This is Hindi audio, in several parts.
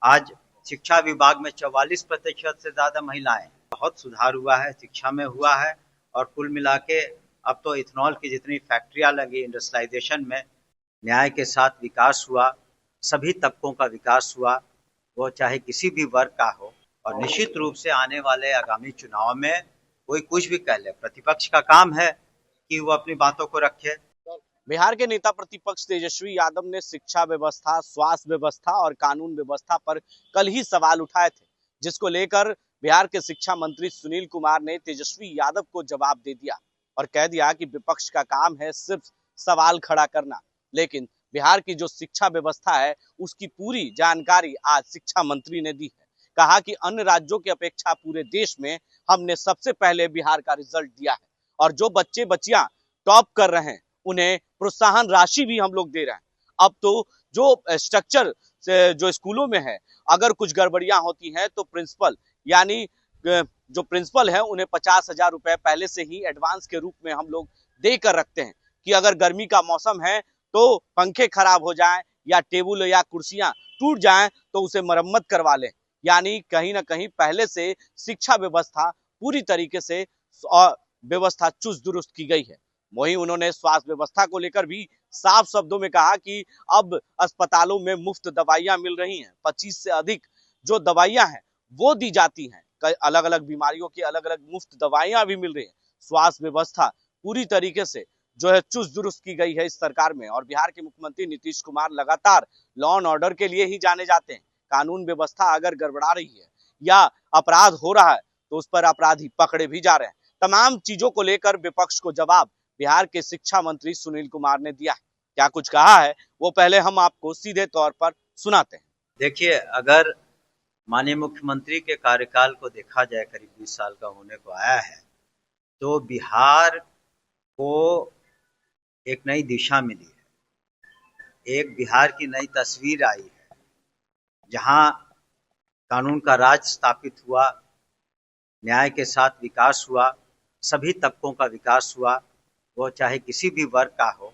आज शिक्षा विभाग में 44% से ज़्यादा महिलाएं। बहुत सुधार हुआ है, शिक्षा में हुआ है। और कुल मिला के अब तो इथेनॉल की जितनी फैक्ट्रियां लगी इंडस्ट्रियलाइजेशन में, न्याय के साथ विकास हुआ, सभी तबकों का विकास हुआ, वो चाहे किसी भी वर्ग का हो। और निश्चित रूप से आने वाले आगामी चुनाव में कोई कुछ भी कह ले, प्रतिपक्ष का काम है कि वो अपनी बातों को रखे। बिहार के नेता प्रतिपक्ष तेजस्वी यादव ने शिक्षा व्यवस्था, स्वास्थ्य व्यवस्था और कानून व्यवस्था पर कल ही सवाल उठाए थे, जिसको लेकर बिहार के शिक्षा मंत्री सुनील कुमार ने तेजस्वी यादव को जवाब दे दिया और कह दिया कि विपक्ष का काम है सिर्फ सवाल खड़ा करना। लेकिन बिहार की जो शिक्षा व्यवस्था है उसकी पूरी जानकारी आज शिक्षा मंत्री ने दी है। कहा कि अन्य राज्यों की अपेक्षा पूरे देश में हमने सबसे पहले बिहार का रिजल्ट दिया है और जो बच्चे बच्चियां टॉप कर रहे हैं उन्हें प्रोत्साहन राशि भी हम लोग दे रहे हैं। अब तो जो स्ट्रक्चर जो स्कूलों में है, अगर कुछ गड़बड़ियां होती हैं तो प्रिंसिपल यानी जो प्रिंसिपल है उन्हें 50,000 रुपए पहले से ही एडवांस के रूप में हम लोग देकर रखते हैं कि अगर गर्मी का मौसम है तो पंखे खराब हो जाएं या टेबल या कुर्सियां टूट जाएं तो उसे मरम्मत करवा लें। यानी कहीं ना कहीं पहले से शिक्षा व्यवस्था पूरी तरीके से व्यवस्था चुस्त दुरुस्त की गई है। वहीं उन्होंने स्वास्थ्य व्यवस्था को लेकर भी साफ शब्दों में कहा कि अब अस्पतालों में मुफ्त दवाइयां मिल रही हैं। 25 से अधिक जो दवाइयां हैं वो दी जाती हैं, अलग अलग बीमारियों की अलग अलग मुफ्त दवाइयां भी मिल रही हैं। स्वास्थ्य व्यवस्था पूरी तरीके से जो है चुस्त दुरुस्त की गई है इस सरकार में। और बिहार के मुख्यमंत्री नीतीश कुमार लगातार लॉ एंड ऑर्डर के लिए ही जाने जाते हैं। कानून व्यवस्था अगर गड़बड़ा रही है या अपराध हो रहा है तो उस पर अपराधी पकड़े भी जा रहे हैं। तमाम चीजों को लेकर विपक्ष को जवाब बिहार के शिक्षा मंत्री सुनील कुमार ने दिया है। क्या कुछ कहा है वो पहले हम आपको सीधे तौर पर सुनाते हैं। देखिए, अगर माननीय मुख्यमंत्री के कार्यकाल को देखा जाए, करीब 20 साल का होने को आया है, तो बिहार को एक नई दिशा मिली है, एक बिहार की नई तस्वीर आई है, जहां कानून का राज स्थापित हुआ, न्याय के साथ विकास हुआ, सभी तबकों का विकास हुआ, वो चाहे किसी भी वर्ग का हो।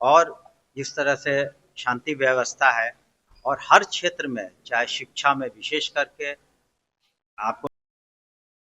और जिस तरह से शांति व्यवस्था है और हर क्षेत्र में, चाहे शिक्षा में विशेष करके आपको